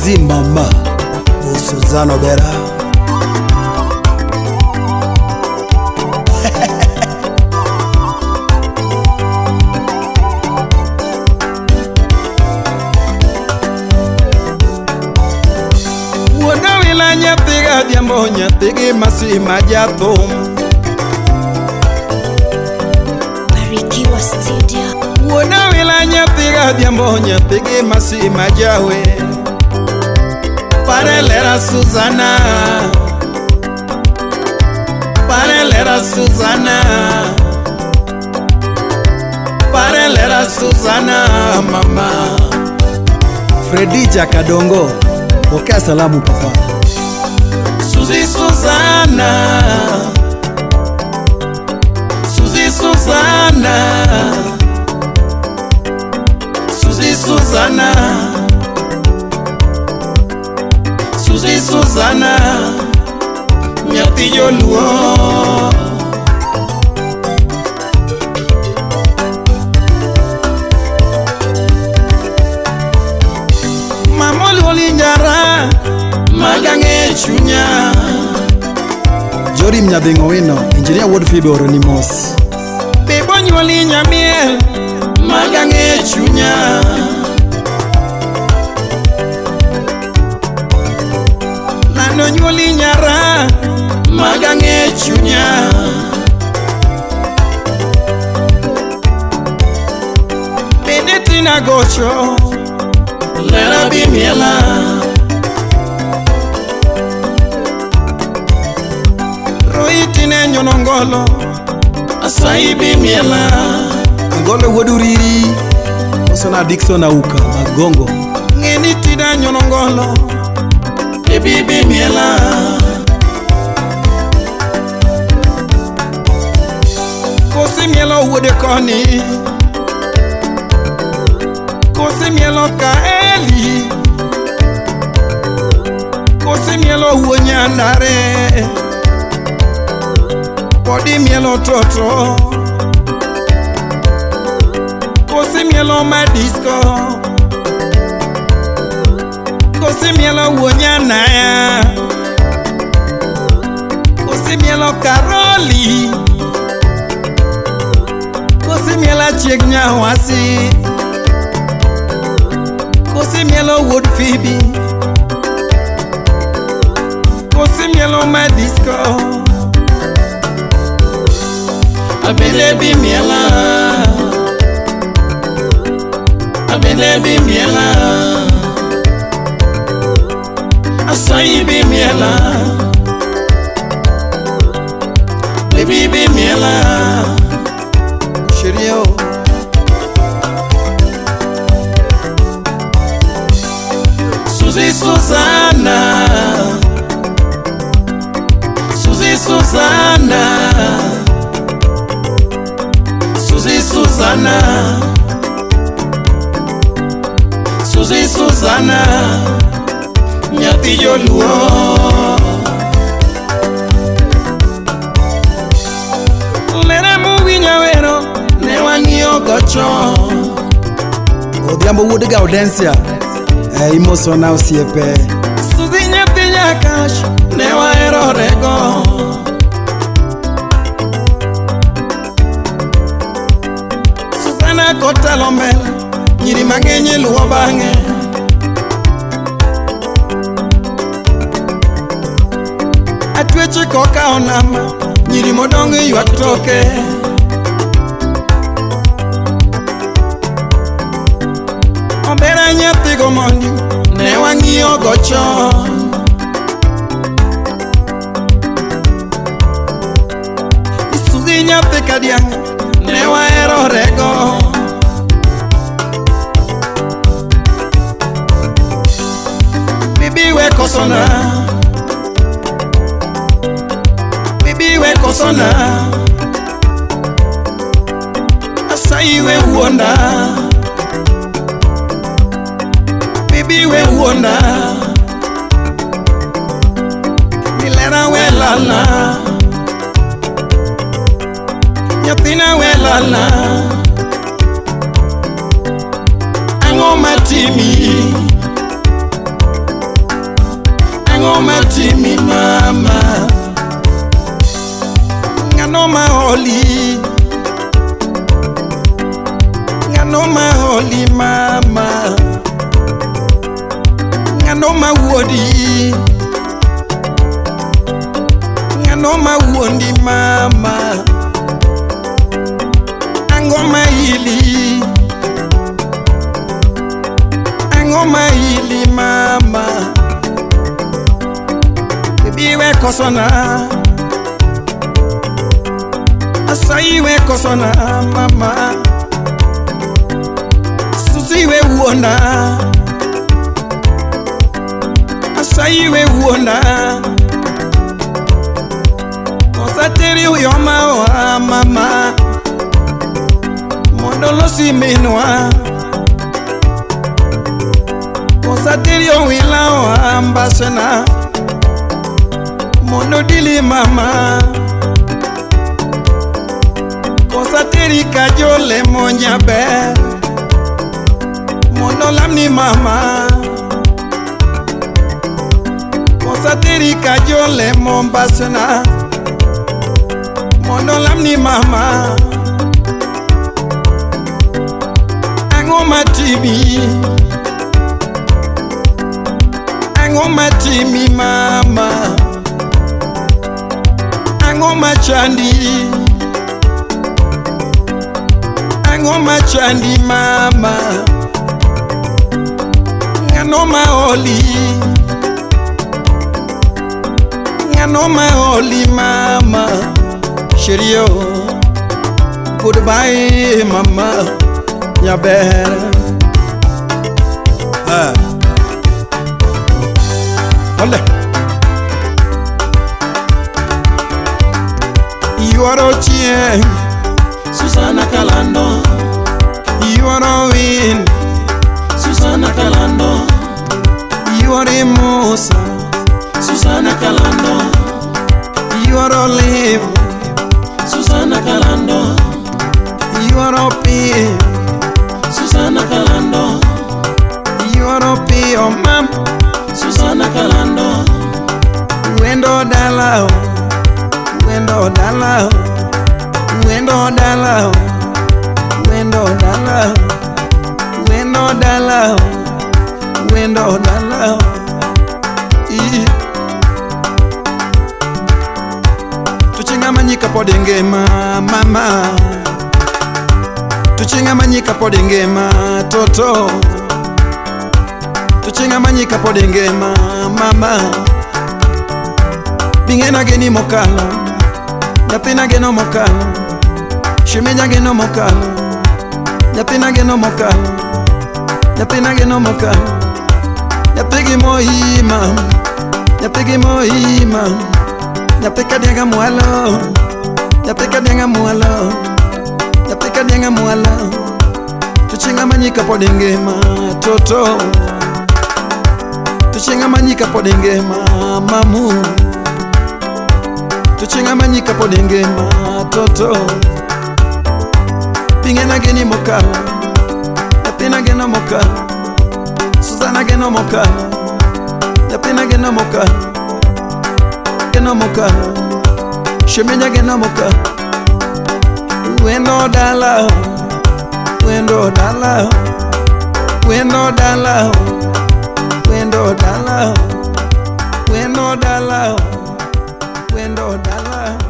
Zizi mama Suzano Bera Wona wila nyatiga diambo nyatigi masi majatum Barikiwa Studio. Wona wila nyatiga diambo nyatigi masi majawe Parelera Susana Parelera Susana Parelera Susana mama Freddy Jakadongo pokea salamu papa Suzi Susana Suzi Susana Suzi Susana Suzi Susana Nyatillo luo Mamolu linjara Magange chunya Jori mnyabingo wino Engineer Ward Fibe Oronimos Bebo nyoli nyamiel Magange chunya Lano nyoli nyara Magange chunya Benetina gocho Lera bimiela Roitine nyonongolo Asai bimiela Angolo woduriri Osona Dixon Auka Magongo Ngeni tida nyonongolo Ebi bimiela Kosi mielo wode koni Kosi mielo ka eli Kosi mielo uonyandare Kodi mielo toto Kosi mielo madisco Kosi mielo uonyanaya Kosi mielo karoli Kosi mielo chiegnyawasi Kosi mielo wood Phoebe Kosi mielo madisco Abelebi miela Abelebi miela Asai bi miela Baby bi miela Cherio Suzi Susana Suzi Susana Suzi Susana Suzi Susana Nyatillo luo Lera mugi nyawero Ne wangio gocho Odiambo wude gaudencia Imoso na usiepe Suzi nyatinya kash Ne waero rego Susana kota lombel Nyiri mangenye luo bange Atweche koka onama Nyiri modonge ywak toke Ombera nyathigo mondi Ne wang'iyo gocho Isugi nyathi kadiang Ne waero rego Bibi we kosona Bibi we kosona Asai we uonda Bibi we uonda Nilera we lala Nyathina we lala Ango matimi Ang'o matimi mama? Ng'ano ma holi? Ng'ano ma holi mama? Ng'ano ma wuodi? Ng'ano ma wuondi mama? Ang'o ma ili? Ang'o ma ili mama? Baby we kosona, Asai we kosona mama, Susi we wuona, Asai we wuona, Osateri uyoma wa mama, Mondolo si menwa, Osateri uwila wa ambasena, Mono dili mama, Kosateri kajole monya be, Mono lamni mama, Kosateri kajole mombasena, Mono lamni mama. Ang'o matimi? Ang'o matimi mama? Ang'o machandi? Ang'o machandi mama? Ng'ano ma holi? Ng'ano ma holi mama? Sherio, goodbye mama, ya ber. Ole. Yuaro chien, Susana Kalando. yuaro win, Susana Kalando. yuari musa, Susana Kalando. yuaro live, Susana Kalando. yuaro pi, Susana Kalando. yuaro pi o mam, Susana Kalando. wendo dalao, wendo dalao, wendo dalao, wendo dalao, wendo dalao, wendo dalao. Tuchinga manyika podenge mama, tuchinga manyika podenge toto, tuchinga manyika podenge mama. Bingena geni mokalo, nyathina geno mokalo, shimenya geno mokalo, nyathina geno mokalo, nyathina geno mokalo, nyathigi mohima, nyathigi mohima, nyathika denga mwalo, nyathika denga mwalo, nyathika denga mwalo. Tuchinga manyika podenge toto, tuchinga manyika podenge mamu, tuchinga manyika podenge toto. Bingena geni mokalo, nyathina geno mokalo, Susana geno mokalo, nyathina geno mokalo, geno mokalo, shemenya geno mokalo. Wendo dalao, wendo dalao, wendo dalao, wendo dalao, wendo dalao, wendo dalao.